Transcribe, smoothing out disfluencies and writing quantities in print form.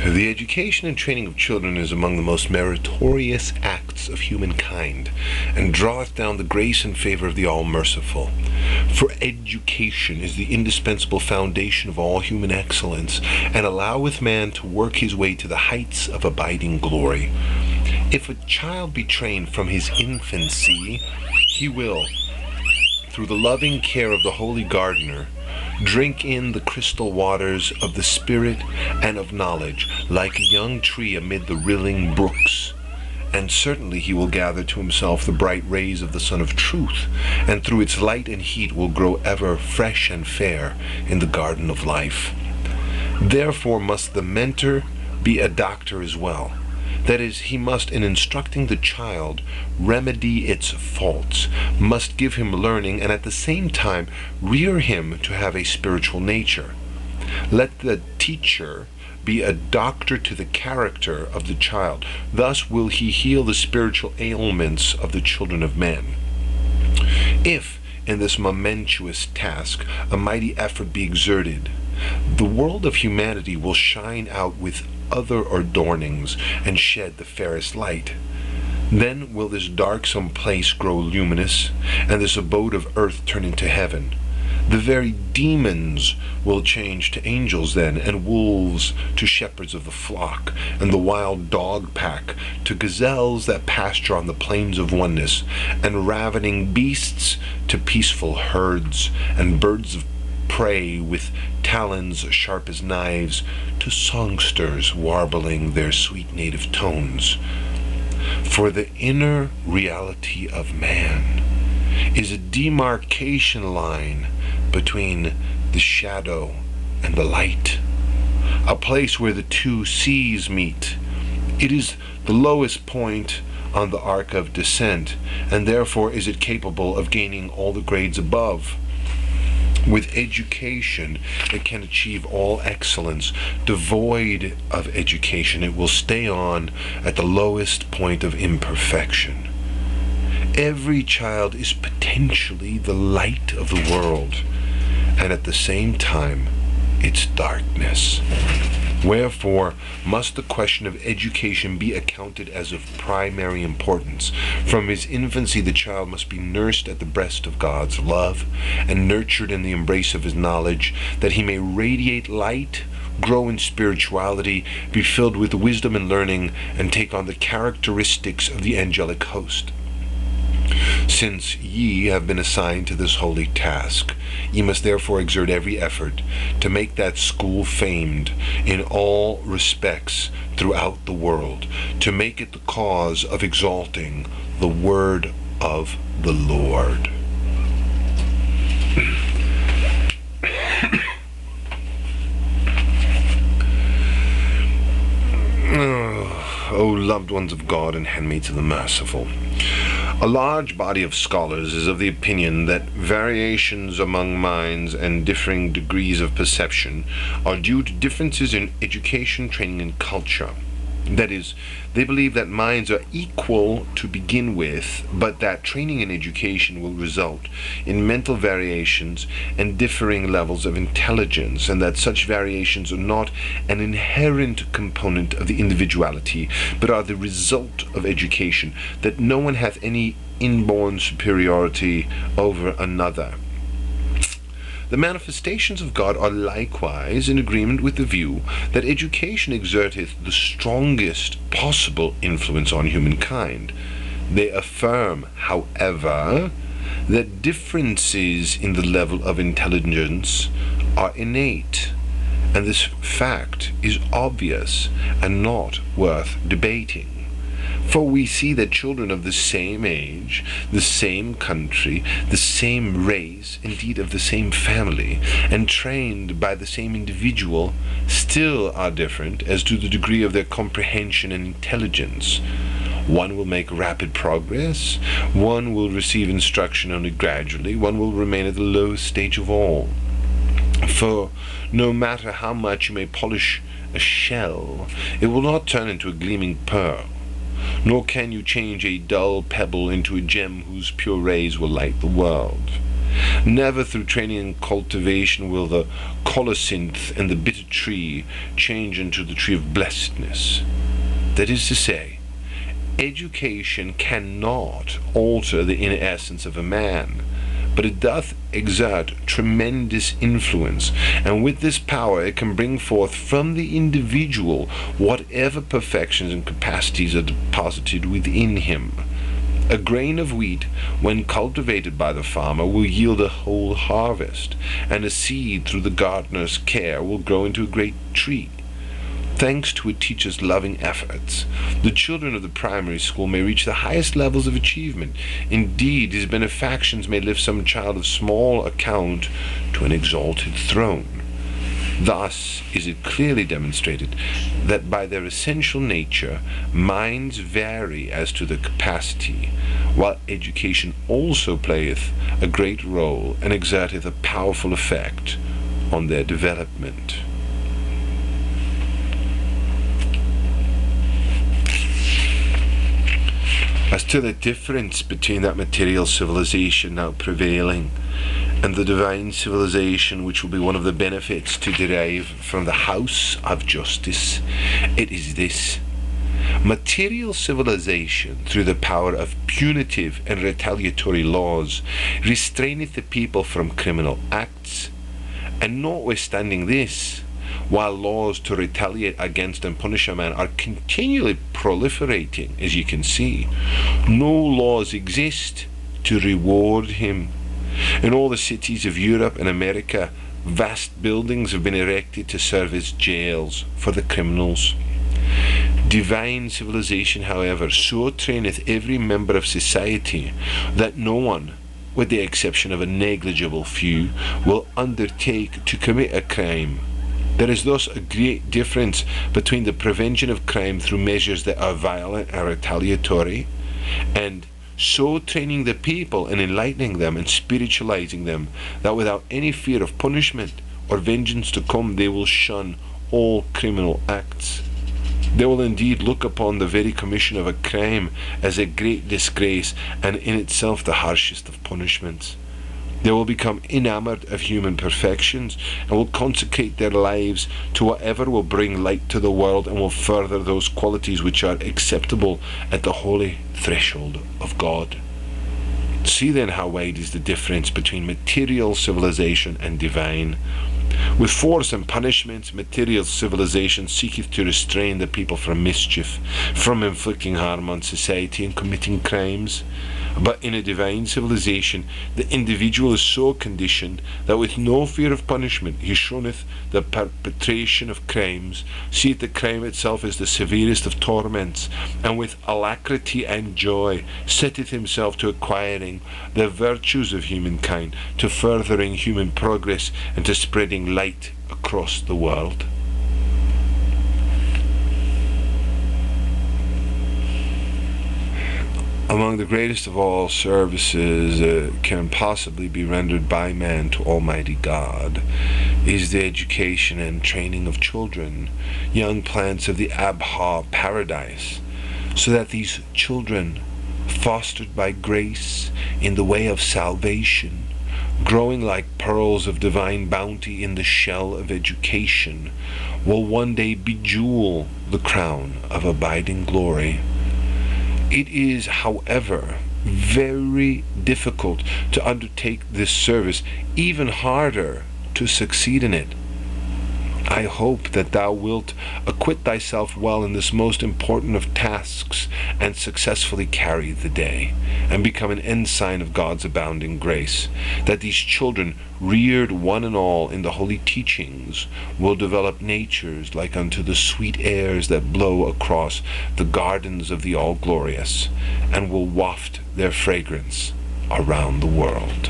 The education and training of children is among the most meritorious acts of humankind, and draweth down the grace and favor of the All-Merciful. For education is the indispensable foundation of all human excellence, and alloweth man to work his way to the heights of abiding glory. If a child be trained from his infancy, he will, through the loving care of the holy gardener, drink in the crystal waters of the Spirit and of knowledge, like a young tree amid the rilling brooks. And certainly he will gather to himself the bright rays of the sun of truth, and through its light and heat will grow ever fresh and fair in the garden of life. Therefore must the mentor be a doctor as well. That is, he must, in instructing the child, remedy its faults, must give him learning, and at the same time rear him to have a spiritual nature. Let the teacher be a doctor to the character of the child. Thus will he heal the spiritual ailments of the children of men. If, in this momentous task, a mighty effort be exerted, the world of humanity will shine out with other adornings and shed the fairest light. Then will this darksome place grow luminous, and this abode of earth turn into heaven. The very demons will change to angels then, and wolves to shepherds of the flock, and the wild dog pack to gazelles that pasture on the plains of oneness, and ravening beasts to peaceful herds, and birds of prey with talons sharp as knives to songsters warbling their sweet native tones. For the inner reality of man is a demarcation line between the shadow and the light, a place where the two seas meet. It is the lowest point on the arc of descent, and therefore is it capable of gaining all the grades above. With education, it can achieve all excellence. Devoid of education, it will stay on at the lowest point of imperfection. Every child is potentially the light of the world, and at the same time, its darkness. Wherefore must the question of education be accounted as of primary importance. From his infancy the child must be nursed at the breast of God's love, and nurtured in the embrace of his knowledge, that he may radiate light, grow in spirituality, be filled with wisdom and learning, and take on the characteristics of the angelic host. Since ye have been assigned to this holy task, ye must therefore exert every effort to make that school famed in all respects throughout the world, to make it the cause of exalting the word of the Lord. O loved ones of God and handmaids of the Merciful, a large body of scholars is of the opinion that variations among minds and differing degrees of perception are due to differences in education, training, and culture. That is, they believe that minds are equal to begin with, but that training and education will result in mental variations and differing levels of intelligence, and that such variations are not an inherent component of the individuality, but are the result of education, that no one hath any inborn superiority over another. The manifestations of God are likewise in agreement with the view that education exerteth the strongest possible influence on humankind. They affirm, however, that differences in the level of intelligence are innate, and this fact is obvious and not worth debating. For we see that children of the same age, the same country, the same race, indeed of the same family, and trained by the same individual, still are different as to the degree of their comprehension and intelligence. One will make rapid progress, one will receive instruction only gradually, one will remain at the lowest stage of all. For no matter how much you may polish a shell, it will not turn into a gleaming pearl. Nor can you change a dull pebble into a gem whose pure rays will light the world. Never through training and cultivation will the colocynth and the bitter tree change into the tree of blessedness. That is to say, education cannot alter the inner essence of a man, but it doth exert tremendous influence, and with this power it can bring forth from the individual whatever perfections and capacities are deposited within him. A grain of wheat, when cultivated by the farmer, will yield a whole harvest, and a seed through the gardener's care will grow into a great tree. Thanks to a teacher's loving efforts, the children of the primary school may reach the highest levels of achievement. Indeed, his benefactions may lift some child of small account to an exalted throne. Thus is it clearly demonstrated that by their essential nature, minds vary as to the capacity, while education also playeth a great role and exerteth a powerful effect on their development. As to the difference between that material civilization now prevailing and the divine civilization which will be one of the benefits to derive from the house of justice, it is this. Material civilization, through the power of punitive and retaliatory laws, restraineth the people from criminal acts, and notwithstanding this, while laws to retaliate against and punish a man are continually proliferating, as you can see, no laws exist to reward him. In all the cities of Europe and America, vast buildings have been erected to serve as jails for the criminals. Divine civilization, however, so traineth every member of society that no one, with the exception of a negligible few, will undertake to commit a crime. There is thus a great difference between the prevention of crime through measures that are violent and retaliatory, and so training the people and enlightening them and spiritualizing them that without any fear of punishment or vengeance to come, they will shun all criminal acts. They will indeed look upon the very commission of a crime as a great disgrace and in itself the harshest of punishments. They will become enamored of human perfections and will consecrate their lives to whatever will bring light to the world and will further those qualities which are acceptable at the holy threshold of God. See then how wide is the difference between material civilization and divine. With force and punishments, material civilization seeketh to restrain the people from mischief, from inflicting harm on society and committing crimes. But in a divine civilization, the individual is so conditioned that with no fear of punishment he shuneth the perpetration of crimes, seeth the crime itself as the severest of torments, and with alacrity and joy setteth himself to acquiring the virtues of humankind, to furthering human progress, and to spreading light across the world. Among the greatest of all services that can possibly be rendered by man to Almighty God is the education and training of children, young plants of the Abdu'l-Baha paradise, so that these children, fostered by grace in the way of salvation, growing like pearls of divine bounty in the shell of education, will one day bejewel the crown of abiding glory. It is, however, very difficult to undertake this service, even harder to succeed in it. I hope that thou wilt acquit thyself well in this most important of tasks and successfully carry the day, and become an ensign of God's abounding grace, that these children, reared one and all in the holy teachings, will develop natures like unto the sweet airs that blow across the gardens of the All-Glorious, and will waft their fragrance around the world.